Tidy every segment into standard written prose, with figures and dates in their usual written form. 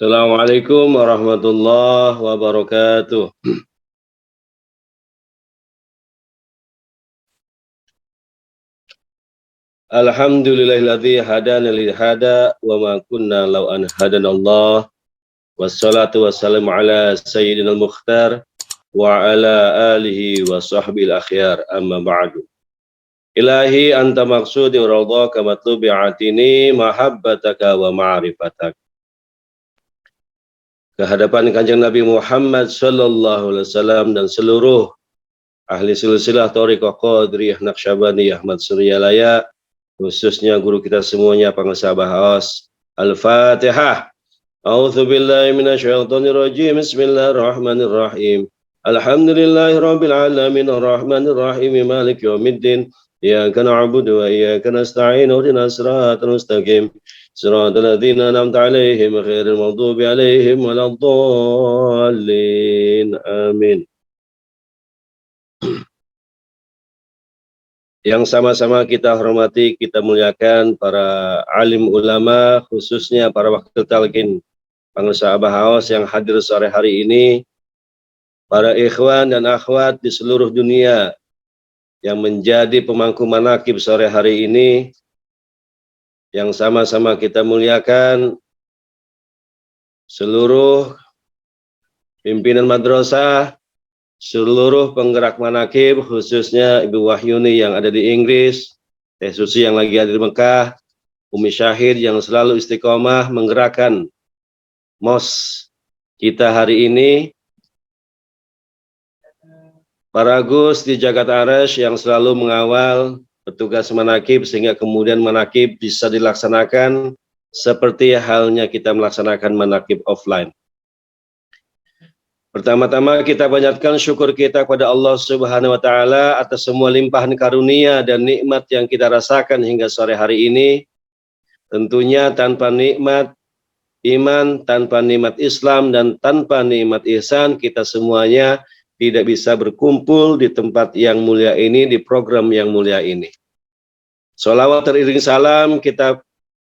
Assalamualaikum warahmatullahi wabarakatuh. Alhamdulillahilladzi hadana li hada wa ma kunna law an hadanallah. Wassalatu wassalamu ala sayyidina al-mukhtar wa ala alihi wa sahbihi al-akhyar, amma ba'du. Ilahi anta maqsudi wa ridhaka matlubi atini mahabbataka wa ma'rifatak. Kehadapan Kanjeng Nabi Muhammad sallallahu alaihi wasallam dan seluruh ahli silsilah Thariqah Qadiriyah Naqsyabandiyah Madsuriyalaya, khususnya guru kita semuanya, pengesabah Aos. Al-Fatihah. A'udzu billahi minasyaitonir rajim. Bismillahirrahmanirrahim. Alhamdulillahirabbil alamin arrahmanir rahim maliki yaumiddin. Iyyaka na'budu wa iyyaka nasta'in. Ihdinas siratal mustaqim. Siratal ladzina an'amta 'alaihim ghairil maghdubi 'alaihim waladdallin. Amin. Yang sama-sama kita hormati, kita muliakan para alim ulama, khususnya para wakil talqin pengusaha Aos yang hadir sore hari ini, para ikhwan dan akhwat di seluruh dunia yang menjadi pemangku manaqib sore hari ini, yang sama-sama kita muliakan seluruh pimpinan madrasah, seluruh penggerak manaqib, khususnya Ibu Wahyuni yang ada di Inggris, Teh Susi yang lagi ada di Mekah, Umi Syahid yang selalu istiqomah menggerakkan MOS kita hari ini, para Gus di Jakarta Arash yang selalu mengawal petugas manaqib sehingga kemudian manaqib bisa dilaksanakan seperti halnya kita melaksanakan manaqib offline. Pertama-tama kita panjatkan syukur kita kepada Allah Subhanahu wa taala atas semua limpahan karunia dan nikmat yang kita rasakan hingga sore hari ini. Tentunya tanpa nikmat iman, tanpa nikmat Islam, dan tanpa nikmat ihsan, kita semuanya tidak bisa berkumpul di tempat yang mulia ini, di program yang mulia ini. Sholawat teriring salam kita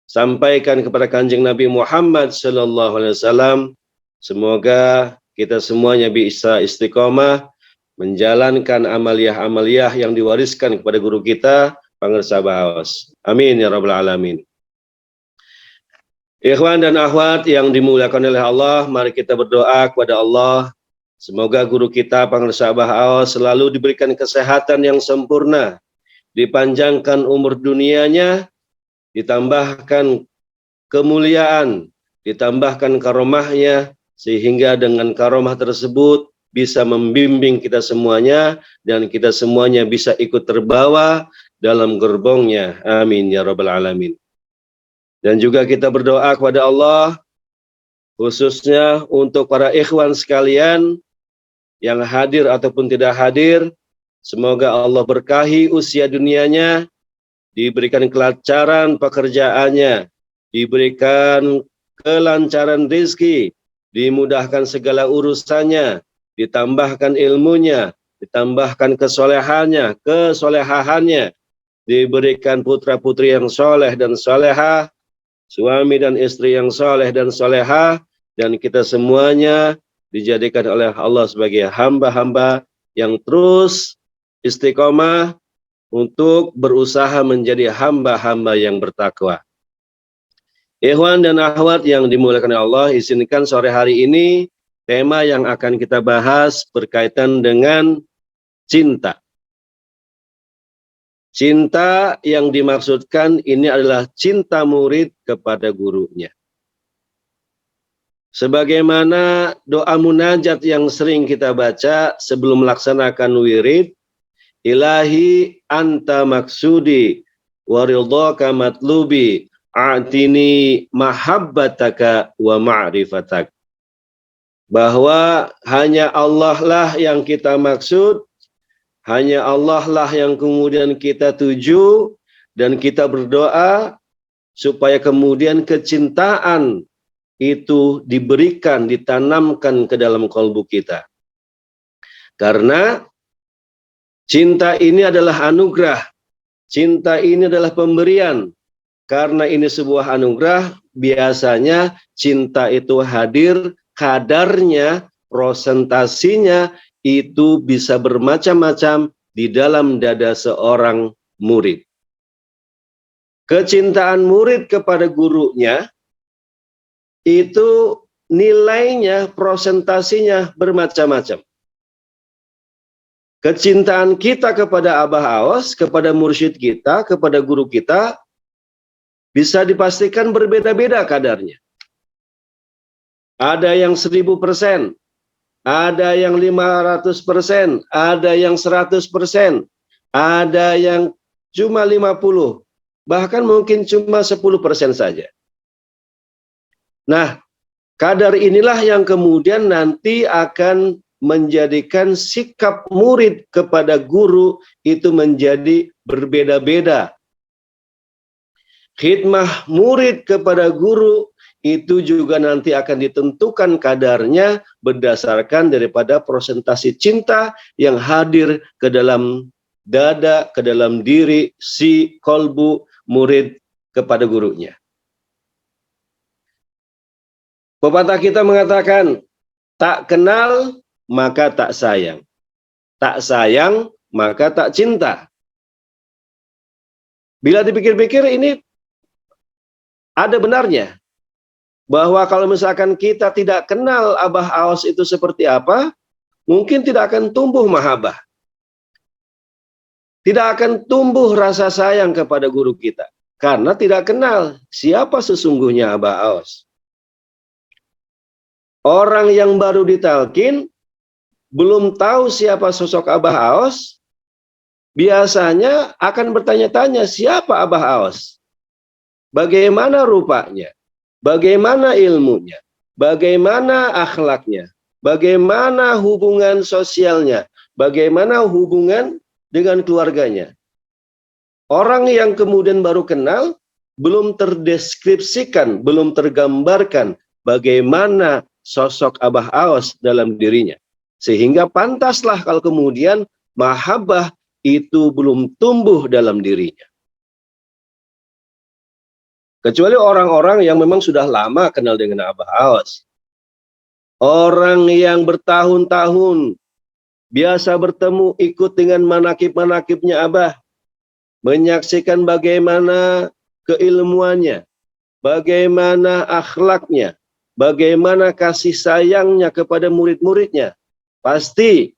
sampaikan kepada Kanjeng Nabi Muhammad sallallahu alaihi wasallam. Semoga kita semuanya bisa istiqomah menjalankan amaliyah-amaliyah yang diwariskan kepada guru kita, pengesabah Aos. Amin ya rabbal alamin. Ikhwan dan akhwat yang dimuliakan oleh Allah, mari kita berdoa kepada Allah. Semoga guru kita, pengesabah Aos, selalu diberikan kesehatan yang sempurna, dipanjangkan umur dunianya, ditambahkan kemuliaan, ditambahkan karomahnya, sehingga dengan karomah tersebut bisa membimbing kita semuanya, dan kita semuanya bisa ikut terbawa dalam gerbongnya. Amin ya rabbal alamin. Dan juga kita berdoa kepada Allah, khususnya untuk para ikhwan sekalian yang hadir ataupun tidak hadir, semoga Allah berkahi usia dunianya, diberikan kelancaran pekerjaannya, diberikan kelancaran rezeki, dimudahkan segala urusannya, ditambahkan ilmunya, ditambahkan kesolehannya, kesolehahannya, diberikan putra-putri yang soleh dan solehah, suami dan istri yang soleh dan solehah, dan kita semuanya dijadikan oleh Allah sebagai hamba-hamba yang terus istiqomah untuk berusaha menjadi hamba-hamba yang bertakwa. Ikhwan dan akhwat yang dimuliakan Allah, izinkan sore hari ini tema yang akan kita bahas berkaitan dengan cinta. Cinta yang dimaksudkan ini adalah cinta murid kepada gurunya. Sebagaimana doa munajat yang sering kita baca sebelum melaksanakan wirid, Ilahi anta maksudi wa ridhaka matlubi a'tini mahabbataka wa ma'rifatak. Bahwa hanya Allah lah yang kita maksud, hanya Allah lah yang kemudian kita tuju, dan kita berdoa supaya kemudian kecintaan itu diberikan, ditanamkan ke dalam kalbu kita. Karena cinta ini adalah anugerah, cinta ini adalah pemberian. karena ini sebuah anugerah, biasanya cinta itu hadir, kadarnya, prosentasinya itu bisa bermacam-macam di dalam dada seorang murid. Kecintaan murid kepada gurunya itu nilainya, prosentasinya bermacam-macam. Kecintaan kita kepada Abah Aos, kepada mursyid kita, kepada guru kita, bisa dipastikan berbeda-beda kadarnya. Ada yang 1000%, ada yang 500%, ada yang 100%, ada yang cuma 50%, bahkan mungkin cuma 10% saja. Nah, kadar inilah yang kemudian nanti akan menjadikan sikap murid kepada guru itu menjadi berbeda-beda. Khidmah murid kepada guru itu juga nanti akan ditentukan kadarnya berdasarkan daripada prosentasi cinta yang hadir ke dalam dada, ke dalam diri si kolbu murid kepada gurunya. Pepatah kita mengatakan, tak kenal maka tak sayang. Tak sayang maka tak cinta. Bila dipikir-pikir ini ada benarnya. Bahwa kalau misalkan kita tidak kenal Abah Aos itu seperti apa, mungkin tidak akan tumbuh mahabbah. Tidak akan tumbuh rasa sayang kepada guru kita. Karena tidak kenal siapa sesungguhnya Abah Aos. Orang yang baru ditalkin, belum tahu siapa sosok Abah Aos, biasanya akan bertanya-tanya siapa Abah Aos. Bagaimana rupanya? Bagaimana ilmunya? Bagaimana akhlaknya? Bagaimana hubungan sosialnya? Bagaimana hubungan dengan keluarganya? Orang yang kemudian baru kenal, belum terdeskripsikan, belum tergambarkan bagaimana sosok Abah Aos dalam dirinya. Sehingga pantaslah kalau kemudian mahabbah itu belum tumbuh dalam dirinya. Kecuali orang-orang yang memang sudah lama kenal dengan Abah Aos. Orang yang bertahun-tahun biasa bertemu ikut dengan manakib-manakibnya Abah. Menyaksikan bagaimana keilmuannya, bagaimana akhlaknya, bagaimana kasih sayangnya kepada murid-muridnya. Pasti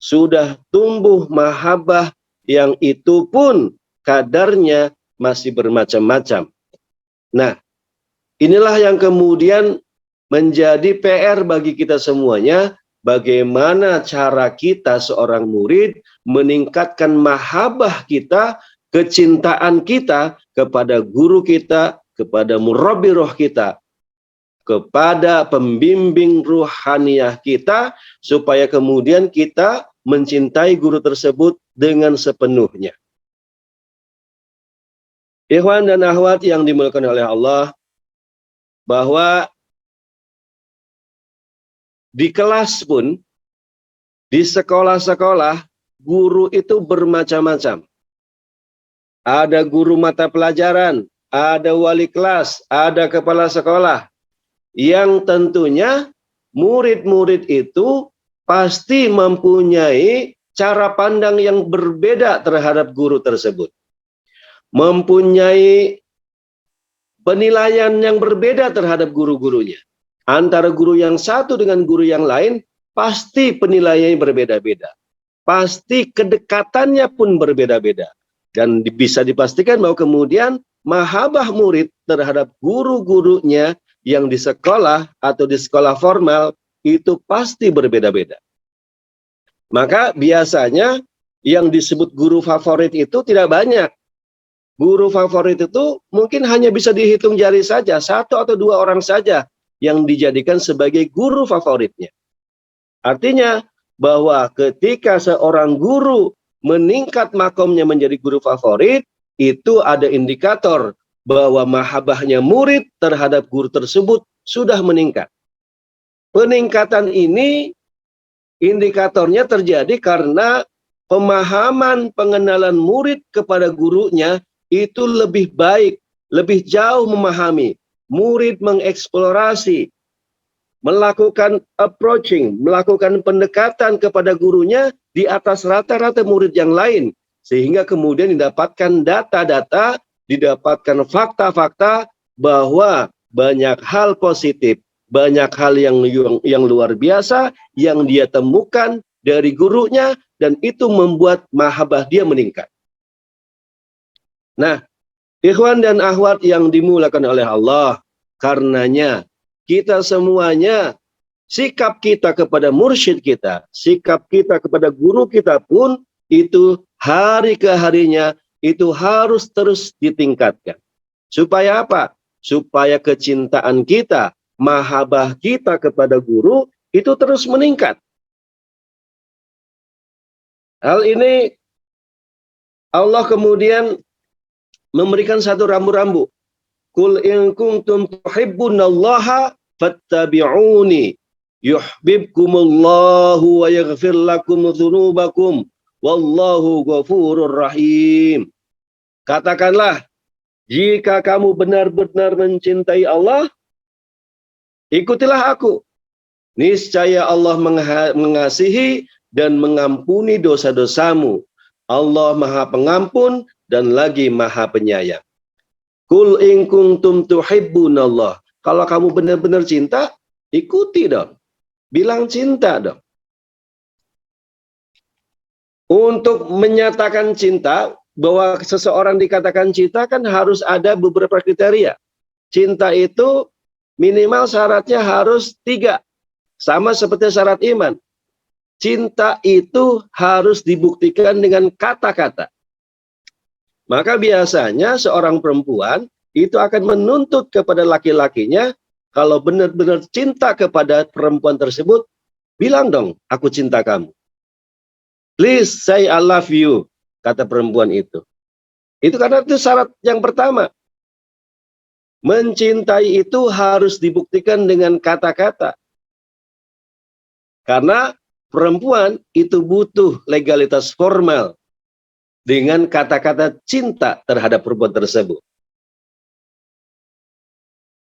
sudah tumbuh mahabbah yang itu pun kadarnya masih bermacam-macam. Nah, inilah yang kemudian menjadi PR bagi kita semuanya, bagaimana cara kita seorang murid meningkatkan mahabbah kita, kecintaan kita kepada guru kita, kepada murabbi roh kita, kepada pembimbing ruhaniyah kita, supaya kemudian kita mencintai guru tersebut dengan sepenuhnya. Ikhwan dan akhwat yang dimuliakan oleh Allah, bahwa di kelas pun, di sekolah-sekolah, guru itu bermacam-macam. Ada guru mata pelajaran, ada wali kelas, ada kepala sekolah, yang tentunya murid-murid itu pasti mempunyai cara pandang yang berbeda terhadap guru tersebut. Mempunyai penilaian yang berbeda terhadap guru-gurunya. Antara guru yang satu dengan guru yang lain, pasti penilaiannya berbeda-beda. Pasti kedekatannya pun berbeda-beda. Dan bisa dipastikan bahwa kemudian mahabbah murid terhadap guru-gurunya yang di sekolah atau di sekolah formal itu pasti berbeda-beda. Maka biasanya yang disebut guru favorit itu tidak banyak. Guru favorit itu mungkin hanya bisa dihitung jari saja, 1 atau 2 orang saja yang dijadikan sebagai guru favoritnya. Artinya bahwa ketika seorang guru meningkat makomnya menjadi guru favorit, itu ada indikator bahwa mahabbahnya murid terhadap guru tersebut sudah meningkat. Peningkatan ini indikatornya terjadi karena pemahaman pengenalan murid kepada gurunya itu lebih baik, lebih jauh memahami, murid mengeksplorasi, melakukan approaching, melakukan pendekatan kepada gurunya di atas rata-rata murid yang lain, sehingga kemudian didapatkan data-data, didapatkan fakta-fakta bahwa banyak hal positif, banyak hal yang luar biasa yang dia temukan dari gurunya, dan itu membuat mahabbah dia meningkat. Nah, ikhwan dan akhwat yang dimuliakan oleh Allah, karenanya kita semuanya, sikap kita kepada mursyid kita, sikap kita kepada guru kita pun, itu hari ke harinya, itu harus terus ditingkatkan. Supaya apa? Supaya kecintaan kita, mahabbah kita kepada guru, itu terus meningkat. Hal ini Allah kemudian memberikan satu rambu-rambu. Qul in kuntum tuhibbunallaha fattabi'uni yuhibbukumullahu wa yaghfir lakum dzunubakum wallahu ghafurur rahim. Katakanlah, jika kamu benar-benar mencintai Allah, ikutilah aku. Niscaya Allah mengasihi dan mengampuni dosa-dosamu. Allah Maha Pengampun dan lagi Maha Penyayang. Qul in kuntum tuhibbunallah. Kalau kamu benar-benar cinta, ikuti dong. Bilang cinta dong. Untuk menyatakan cinta, bahwa seseorang dikatakan cinta kan harus ada beberapa kriteria. Cinta itu minimal syaratnya harus 3. Sama seperti syarat iman. Cinta itu harus dibuktikan dengan kata-kata. Maka biasanya seorang perempuan itu akan menuntut kepada laki-lakinya, kalau benar-benar cinta kepada perempuan tersebut, bilang dong, aku cinta kamu. Please say I love you, kata perempuan itu. Itu karena itu syarat yang pertama. Mencintai itu harus dibuktikan dengan kata-kata. Karena perempuan itu butuh legalitas formal dengan kata-kata cinta terhadap perempuan tersebut.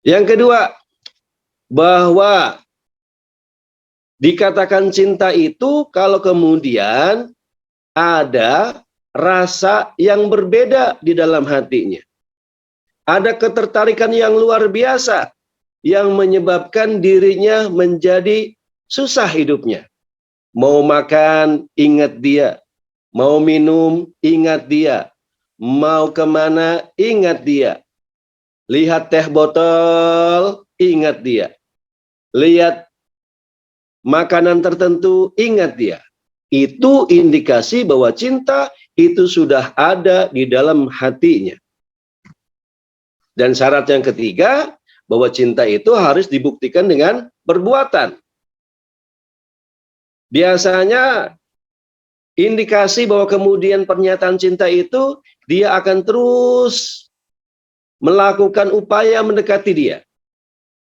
Yang kedua, bahwa dikatakan cinta itu kalau kemudian ada rasa yang berbeda di dalam hatinya. Ada ketertarikan yang luar biasa yang menyebabkan dirinya menjadi susah hidupnya. Mau makan, ingat dia. Mau minum, ingat dia. Mau kemana, ingat dia. Lihat teh botol, ingat dia. Lihat makanan tertentu, ingat dia. Itu indikasi bahwa cinta itu sudah ada di dalam hatinya. Dan syarat yang ketiga, bahwa cinta itu harus dibuktikan dengan perbuatan. Biasanya indikasi bahwa kemudian pernyataan cinta itu, dia akan terus melakukan upaya mendekati dia.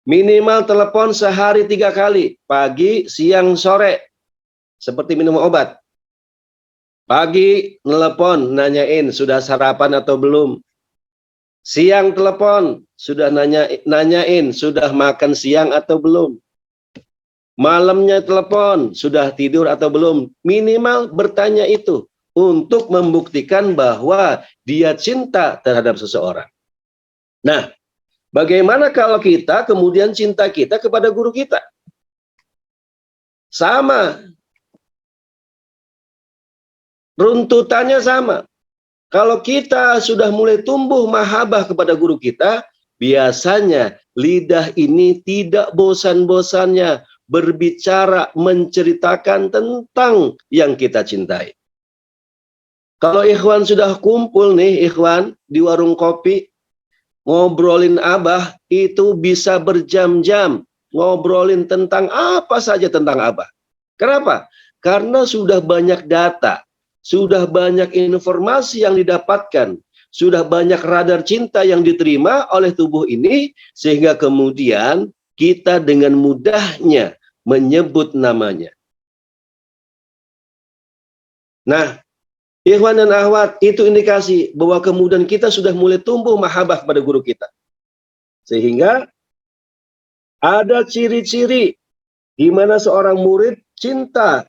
Minimal telepon sehari 3 kali, pagi, siang, sore. Seperti minum obat. Pagi telepon, nanyain sudah sarapan atau belum. Siang telepon, sudah nanyain sudah makan siang atau belum. Malamnya telepon, sudah tidur atau belum. Minimal bertanya itu untuk membuktikan bahwa dia cinta terhadap seseorang. Nah, bagaimana kalau kita kemudian cinta kita kepada guru kita? Sama. Runtutannya sama. Kalau kita sudah mulai tumbuh mahabbah kepada guru kita, biasanya lidah ini tidak bosan-bosannya berbicara, menceritakan tentang yang kita cintai. Kalau ikhwan sudah kumpul nih, ikhwan, di warung kopi, ngobrolin abah, itu bisa berjam-jam. Ngobrolin tentang apa saja tentang abah. Kenapa? Karena sudah banyak data, sudah banyak informasi yang didapatkan, sudah banyak radar cinta yang diterima oleh tubuh ini, sehingga kemudian kita dengan mudahnya menyebut namanya. Nah, Ikhwan dan akhwat, itu indikasi bahwa kemudian kita sudah mulai tumbuh mahabbah pada guru kita. Sehingga ada ciri-ciri di mana seorang murid cinta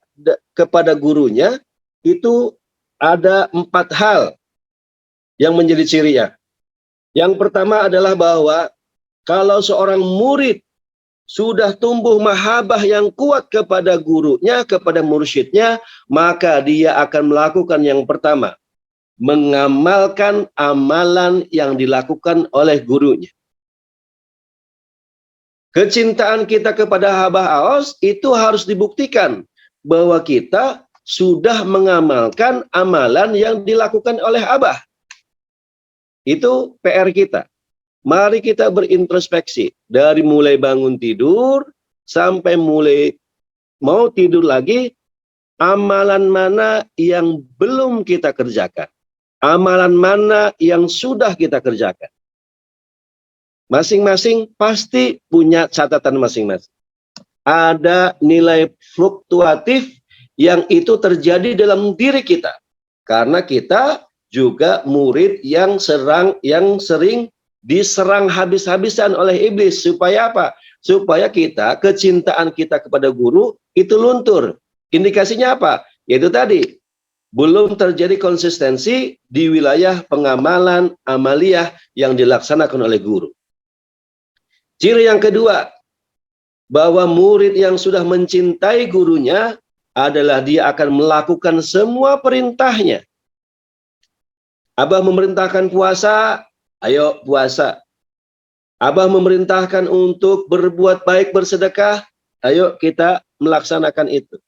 kepada gurunya, itu ada 4 hal yang menjadi cirinya. Yang pertama adalah bahwa kalau seorang murid sudah tumbuh mahabbah yang kuat kepada gurunya, kepada mursyidnya, maka dia akan melakukan yang pertama, mengamalkan amalan yang dilakukan oleh gurunya. Kecintaan kita kepada Abah Aos itu harus dibuktikan bahwa kita sudah mengamalkan amalan yang dilakukan oleh Abah. Itu PR kita. Mari kita berintrospeksi dari mulai bangun tidur sampai mulai mau tidur lagi, amalan mana yang belum kita kerjakan, amalan mana yang sudah kita kerjakan. Masing-masing pasti punya catatan masing-masing. Ada nilai fluktuatif yang itu terjadi dalam diri kita. Karena kita juga murid yang sering diserang habis-habisan oleh iblis. Supaya apa? Supaya kecintaan kita kepada guru itu luntur. Indikasinya apa? Yaitu tadi, belum terjadi konsistensi di wilayah pengamalan amaliyah yang dilaksanakan oleh guru. Ciri yang kedua, bahwa murid yang sudah mencintai gurunya adalah dia akan melakukan semua perintahnya. Abah memerintahkan puasa, ayo puasa. Abah memerintahkan untuk berbuat baik, bersedekah, ayo kita melaksanakan itu.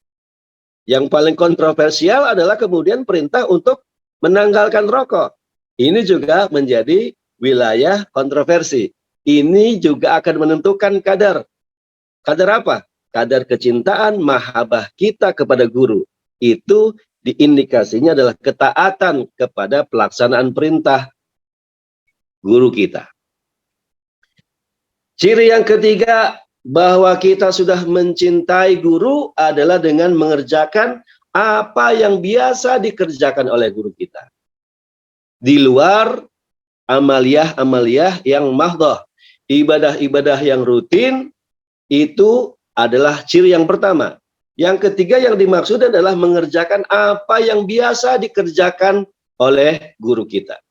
Yang paling kontroversial adalah kemudian perintah untuk menanggalkan rokok. Ini juga menjadi wilayah kontroversi. Ini juga akan menentukan kadar. Kadar apa? Kadar kecintaan, mahabbah kita kepada guru. Itu diindikasinya adalah ketaatan kepada pelaksanaan perintah guru kita. Ciri yang ketiga, bahwa kita sudah mencintai guru adalah dengan mengerjakan apa yang biasa dikerjakan oleh guru kita. Di luar amaliyah-amaliyah yang mahdoh. Ibadah-ibadah yang rutin itu adalah ciri yang pertama. Yang ketiga yang dimaksud adalah mengerjakan apa yang biasa dikerjakan oleh guru kita.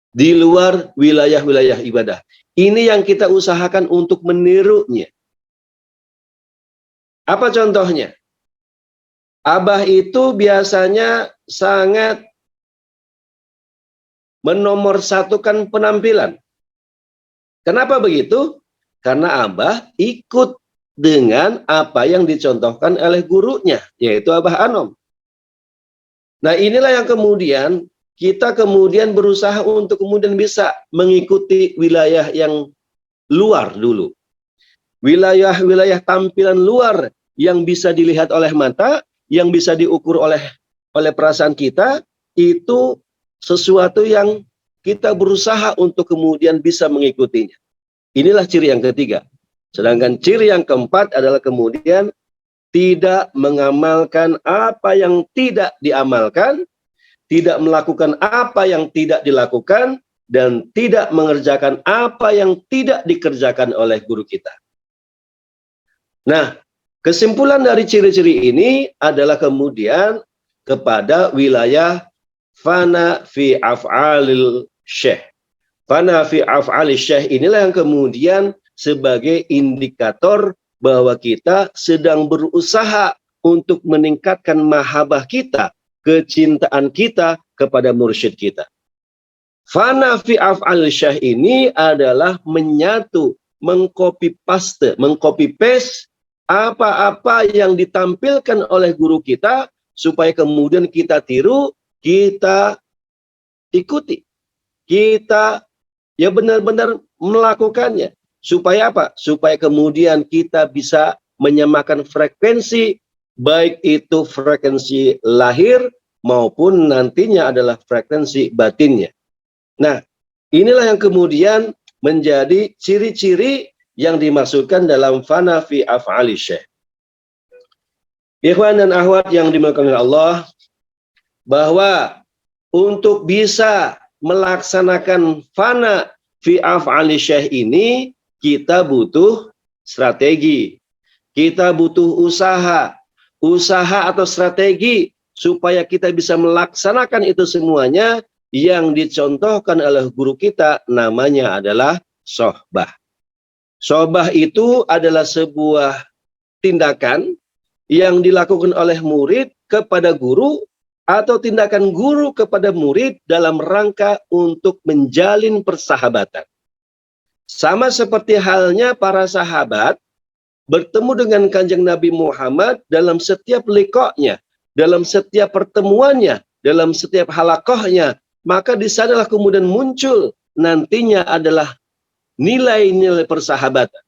Di luar wilayah-wilayah ibadah. Ini yang kita usahakan untuk menirunya. Apa contohnya? Abah itu biasanya sangat menomorsatukan penampilan. Kenapa begitu? Karena Abah ikut dengan apa yang dicontohkan oleh gurunya, yaitu Abah Anom. Nah, inilah yang kemudian kita berusaha untuk kemudian bisa mengikuti wilayah yang luar dulu. Wilayah-wilayah tampilan luar yang bisa dilihat oleh mata, yang bisa diukur oleh perasaan kita, itu sesuatu yang kita berusaha untuk kemudian bisa mengikutinya. Inilah ciri yang ketiga. Sedangkan ciri yang keempat adalah kemudian tidak mengamalkan apa yang tidak diamalkan, tidak melakukan apa yang tidak dilakukan, dan tidak mengerjakan apa yang tidak dikerjakan oleh guru kita. Nah, kesimpulan dari ciri-ciri ini adalah kemudian kepada wilayah fana fi af'alil syekh. Fana fi af'alil syekh inilah yang kemudian sebagai indikator bahwa kita sedang berusaha untuk meningkatkan mahabbah kita, kecintaan kita kepada mursyid kita. Fana fi af'alil syekh ini adalah menyatu, mengcopy paste apa-apa yang ditampilkan oleh guru kita supaya kemudian kita tiru, kita ikuti. Kita ya benar-benar melakukannya. Supaya apa? Supaya kemudian kita bisa menyamakan frekuensi, baik itu frekuensi lahir maupun nantinya adalah frekuensi batinnya. Nah, inilah yang kemudian menjadi ciri-ciri yang dimaksudkan dalam fana fi af'ali syekh. Ikhwan dan akhwat yang dimuliakan oleh Allah, bahwa untuk bisa melaksanakan fana fi af'ali syekh ini, kita butuh strategi, kita butuh usaha atau strategi supaya kita bisa melaksanakan itu semuanya yang dicontohkan oleh guru kita, namanya adalah sohbah. Sohbah itu adalah sebuah tindakan yang dilakukan oleh murid kepada guru atau tindakan guru kepada murid dalam rangka untuk menjalin persahabatan. Sama seperti halnya para sahabat bertemu dengan Kanjeng Nabi Muhammad dalam setiap liqa'nya, dalam setiap pertemuannya, dalam setiap halakohnya, maka di sanalah kemudian muncul nantinya adalah nilai-nilai persahabatan.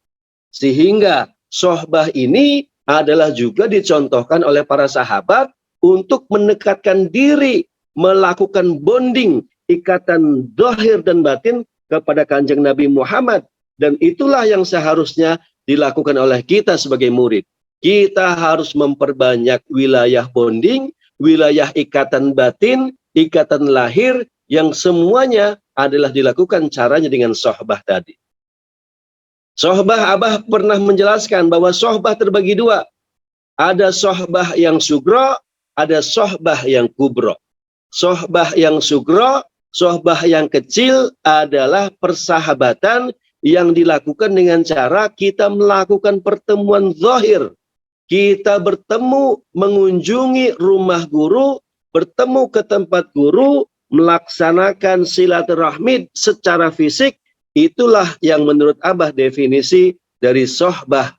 Sehingga sohbah ini adalah juga dicontohkan oleh para sahabat untuk mendekatkan diri, melakukan bonding, ikatan zahir dan batin kepada Kanjeng Nabi Muhammad. Dan itulah yang seharusnya dilakukan oleh kita sebagai murid. Kita harus memperbanyak wilayah bonding, wilayah ikatan batin, ikatan lahir, yang semuanya adalah dilakukan caranya dengan sohbah tadi. Sohbah, Abah pernah menjelaskan bahwa sohbah terbagi dua. Ada sohbah yang sugro, ada sohbah yang kubro. Sohbah yang sugro, sohbah yang kecil adalah persahabatan yang dilakukan dengan cara kita melakukan pertemuan zahir. Kita bertemu, mengunjungi rumah guru, bertemu ke tempat guru, melaksanakan silaturahmi secara fisik. Itulah yang menurut Abah definisi dari sohbah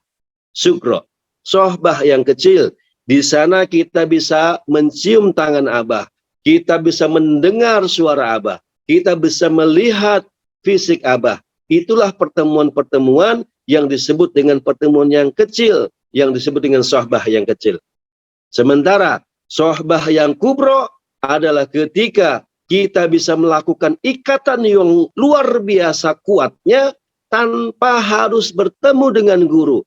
sugro. Sohbah yang kecil. Di sana kita bisa mencium tangan Abah, kita bisa mendengar suara Abah, kita bisa melihat fisik Abah. Itulah pertemuan-pertemuan yang disebut dengan pertemuan yang kecil, yang disebut dengan sohbah yang kecil. Sementara sohbah yang kubro adalah ketika kita bisa melakukan ikatan yang luar biasa kuatnya tanpa harus bertemu dengan guru.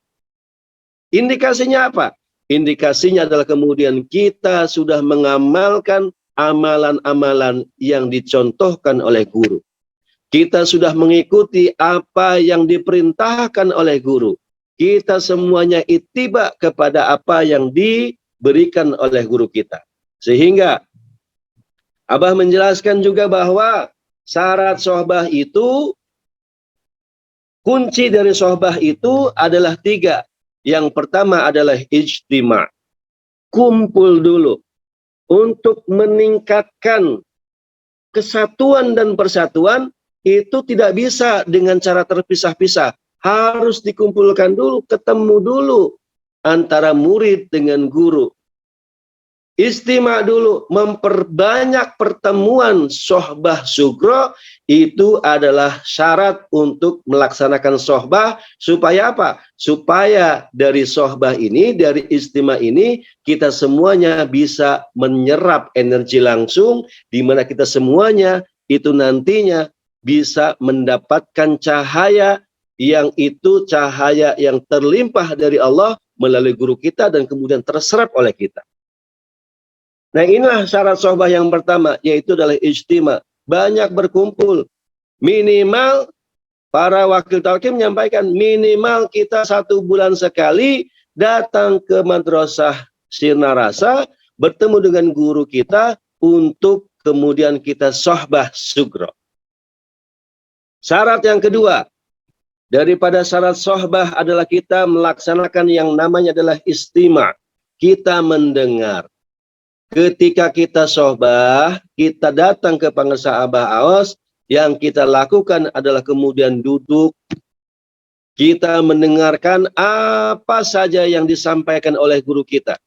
Indikasinya apa? Indikasinya adalah kemudian kita sudah mengamalkan amalan-amalan yang dicontohkan oleh guru. Kita sudah mengikuti apa yang diperintahkan oleh guru. Kita semuanya ittiba kepada apa yang diberikan oleh guru kita. Sehingga Abah menjelaskan juga bahwa syarat sohbah itu, kunci dari sohbah itu adalah 3. Yang pertama adalah ijtima'. Kumpul dulu untuk meningkatkan kesatuan dan persatuan. Itu tidak bisa dengan cara terpisah-pisah. Harus dikumpulkan dulu, ketemu dulu antara murid dengan guru. Istima' dulu, memperbanyak pertemuan sohbah sugro, itu adalah syarat untuk melaksanakan sohbah. Supaya apa? Supaya dari sohbah ini, dari istima' ini, kita semuanya bisa menyerap energi langsung, di mana kita semuanya itu nantinya bisa mendapatkan cahaya, yang itu cahaya yang terlimpah dari Allah melalui guru kita dan kemudian terserap oleh kita. Nah, inilah syarat sohbah yang pertama, yaitu adalah ijtima'. Banyak berkumpul. Minimal, para wakil talqin menyampaikan, minimal kita 1 bulan sekali datang ke madrasah Sirna Rasa, bertemu dengan guru kita, untuk kemudian kita sohbah sugro. Syarat yang kedua, daripada syarat sohbah adalah kita melaksanakan yang namanya adalah istima'. Kita mendengar. Ketika kita sohbah, kita datang ke pengersah Abah Aos, yang kita lakukan adalah kemudian duduk, kita mendengarkan apa saja yang disampaikan oleh guru kita.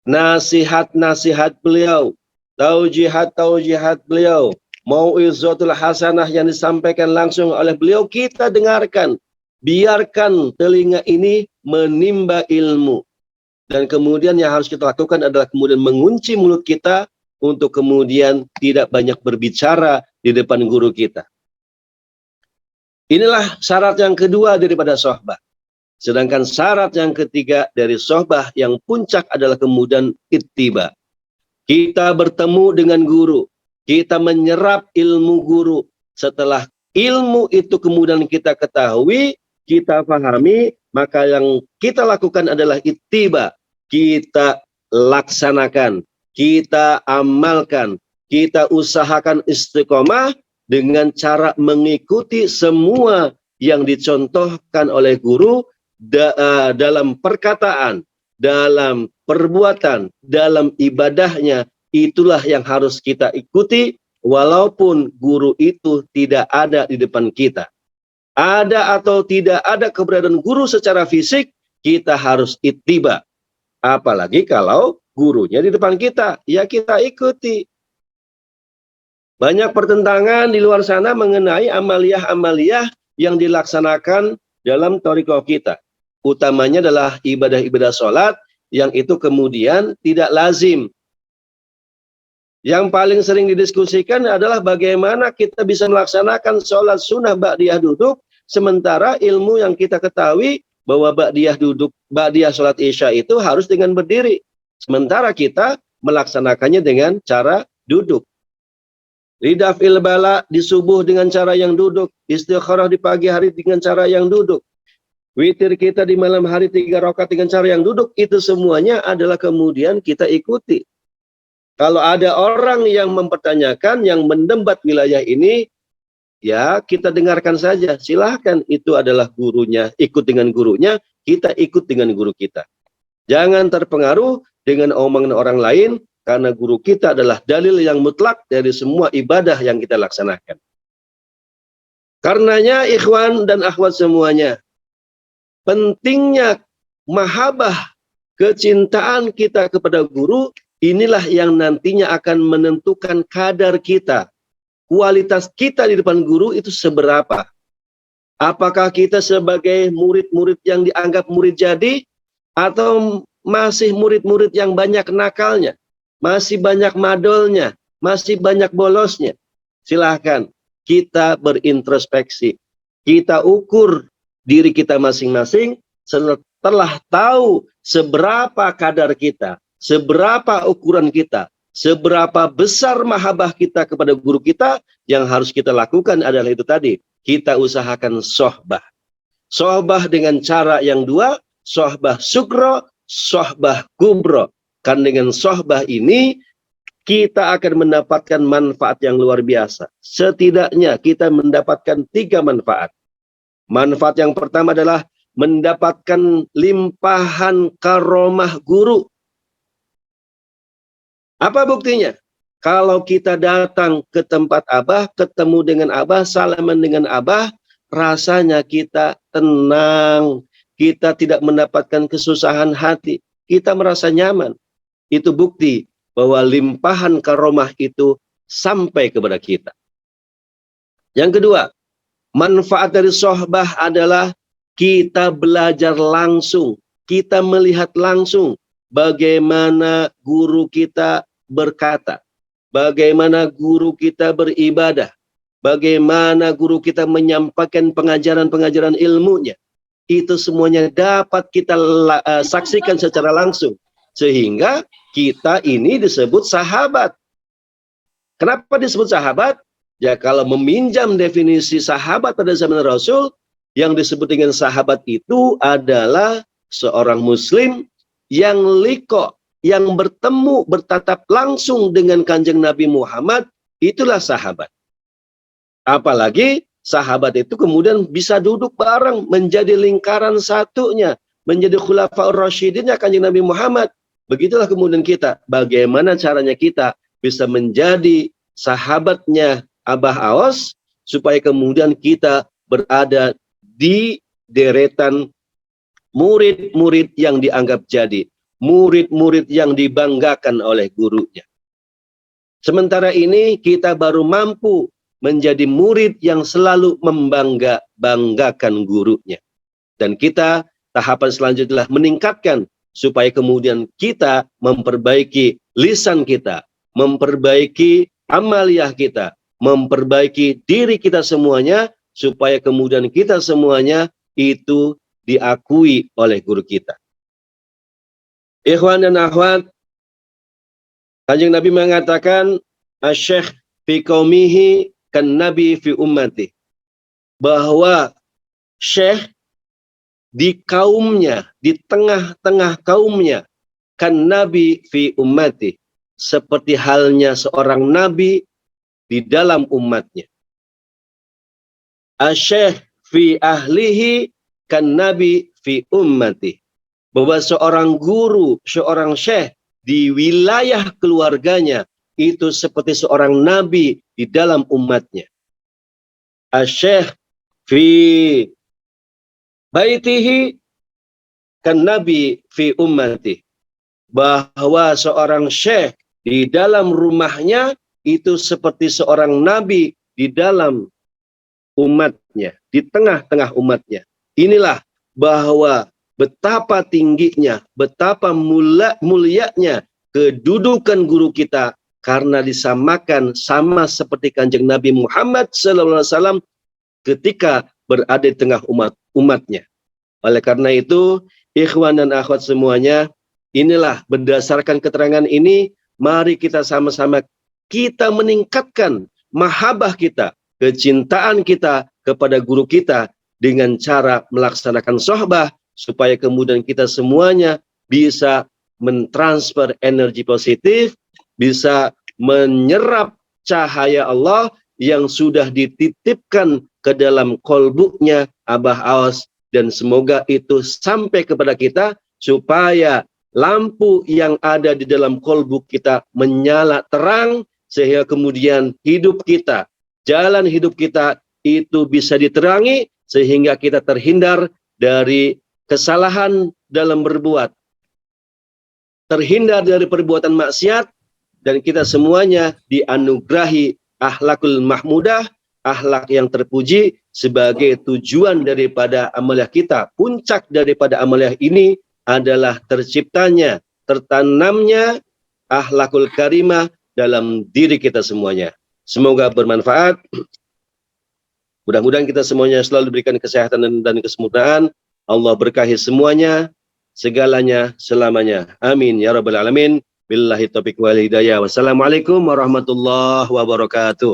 Nasihat-nasihat beliau, taujihat-taujihat beliau, mau'izatul hasanah yang disampaikan langsung oleh beliau, kita dengarkan. Biarkan telinga ini menimba ilmu. Dan kemudian yang harus kita lakukan adalah kemudian mengunci mulut kita untuk kemudian tidak banyak berbicara di depan guru kita. Inilah syarat yang kedua daripada sohbah. Sedangkan syarat yang ketiga dari sohbah yang puncak adalah kemudian ittiba. Kita bertemu dengan guru, kita menyerap ilmu guru. Setelah ilmu itu kemudian kita ketahui, kita pahami, maka yang kita lakukan adalah ittiba. Kita laksanakan, kita amalkan, kita usahakan istiqomah dengan cara mengikuti semua yang dicontohkan oleh guru dalam perkataan, dalam perbuatan, dalam ibadahnya. Itulah yang harus kita ikuti walaupun guru itu tidak ada di depan kita. Ada atau tidak ada keberadaan guru secara fisik, kita harus ittiba. Apalagi kalau gurunya di depan kita, ya kita ikuti. Banyak pertentangan di luar sana mengenai amaliyah-amaliyah yang dilaksanakan dalam thariqah kita. Utamanya adalah ibadah-ibadah sholat, yang itu kemudian tidak lazim. Yang paling sering didiskusikan adalah bagaimana kita bisa melaksanakan sholat sunnah ba'diyah duduk, sementara ilmu yang kita ketahui bahwa ba'diyah duduk, ba'diyah sholat isya itu harus dengan berdiri. Sementara kita melaksanakannya dengan cara duduk. Ridafil bala di subuh dengan cara yang duduk, istikharah di pagi hari dengan cara yang duduk. Witir kita di malam hari 3 rakaat dengan cara yang duduk, itu semuanya adalah kemudian kita ikuti. Kalau ada orang yang mempertanyakan, yang mendebat wilayah ini, ya kita dengarkan saja. Silahkan, itu adalah gurunya, ikut dengan gurunya, kita ikut dengan guru kita. Jangan terpengaruh dengan omongan orang lain, karena guru kita adalah dalil yang mutlak dari semua ibadah yang kita laksanakan. Karenanya ikhwan dan akhwat semuanya, pentingnya mahabbah, kecintaan kita kepada guru, inilah yang nantinya akan menentukan kadar kita. Kualitas kita di depan guru itu seberapa. Apakah kita sebagai murid-murid yang dianggap murid jadi, atau masih murid-murid yang banyak nakalnya, masih banyak madolnya, masih banyak bolosnya. Silahkan kita berintrospeksi. Kita ukur diri kita masing-masing setelah tahu seberapa kadar kita, seberapa ukuran kita, seberapa besar mahabbah kita kepada guru kita. Yang harus kita lakukan adalah itu tadi, kita usahakan sohbah. Sohbah dengan cara yang dua, sohbah sugro, sohbah kubro. Kan dengan sohbah ini kita akan mendapatkan manfaat yang luar biasa. Setidaknya kita mendapatkan 3 manfaat. Manfaat yang pertama adalah mendapatkan limpahan karomah guru. Apa buktinya? Kalau kita datang ke tempat Abah, ketemu dengan Abah, salaman dengan Abah, rasanya kita tenang, kita tidak mendapatkan kesusahan hati, kita merasa nyaman. Itu bukti bahwa limpahan karomah itu sampai kepada kita. Yang kedua, manfaat dari sohbah adalah kita belajar langsung, kita melihat langsung bagaimana guru kita berkata, bagaimana guru kita beribadah, bagaimana guru kita menyampaikan pengajaran-pengajaran ilmunya. Itu semuanya dapat kita saksikan secara langsung. Sehingga kita ini disebut sahabat. Kenapa disebut sahabat? Ya kalau meminjam definisi sahabat pada zaman Rasul, yang disebut dengan sahabat itu adalah seorang muslim yang liko, yang bertemu, bertatap langsung dengan Kanjeng Nabi Muhammad, itulah sahabat. Apalagi sahabat itu kemudian bisa duduk bareng, menjadi lingkaran satunya, menjadi khulafaur rasyidinnya Kanjeng Nabi Muhammad. Begitulah kemudian kita, bagaimana caranya kita bisa menjadi sahabatnya Abah Aos, supaya kemudian kita berada di deretan murid-murid yang dianggap jadi, murid-murid yang dibanggakan oleh gurunya. Sementara ini kita baru mampu menjadi murid yang selalu membanggakan gurunya. Dan kita, tahapan selanjutnya adalah meningkatkan, supaya kemudian kita memperbaiki lisan kita, memperbaiki amaliyah kita, memperbaiki diri kita semuanya, supaya kemudian kita semuanya itu diakui oleh guru kita. Ikhwan dan akhwat, Kanjeng Nabi mengatakan, Asy-Syaikh fi qaumihi kan nabi fi ummati. Bahwa syekh di kaumnya, di tengah-tengah kaumnya, kan nabi fi ummati. Seperti halnya seorang nabi di dalam umatnya. Asy-Syaikh fi ahlihi kan nabi fi ummati. Bahwa seorang guru, seorang syekh di wilayah keluarganya itu seperti seorang nabi di dalam umatnya. Asy-Syaikh fi baitihi kan nabi fi ummati. Bahwa seorang syekh di dalam rumahnya itu seperti seorang nabi di dalam umatnya, di tengah-tengah umatnya. Inilah bahwa betapa tingginya, betapa mulianya kedudukan guru kita karena disamakan sama seperti Kanjeng Nabi Muhammad SAW ketika berada di tengah umatnya. Oleh karena itu, ikhwan dan akhwat semuanya, inilah berdasarkan keterangan ini, mari kita sama-sama kita meningkatkan mahabbah kita, kecintaan kita kepada guru kita dengan cara melaksanakan sohbah, supaya kemudian kita semuanya bisa mentransfer energi positif, bisa menyerap cahaya Allah yang sudah dititipkan ke dalam kolbunya Abah Aos, dan semoga itu sampai kepada kita supaya lampu yang ada di dalam kolbu kita menyala terang, sehingga kemudian hidup kita, jalan hidup kita itu bisa diterangi sehingga kita terhindar dari kesalahan dalam berbuat, terhindar dari perbuatan maksiat, dan kita semuanya dianugerahi akhlakul mahmudah, akhlak yang terpuji sebagai tujuan daripada amaliah kita. Puncak daripada amaliah ini adalah terciptanya, tertanamnya akhlakul karimah dalam diri kita semuanya. Semoga bermanfaat. Mudah-mudahan kita semuanya selalu diberikan kesehatan dan kesempurnaan. Allah berkahi semuanya, segalanya, selamanya. Amin ya rabbal alamin. Billahi taufiq wal hidayah. Wassalamualaikum warahmatullahi wabarakatuh.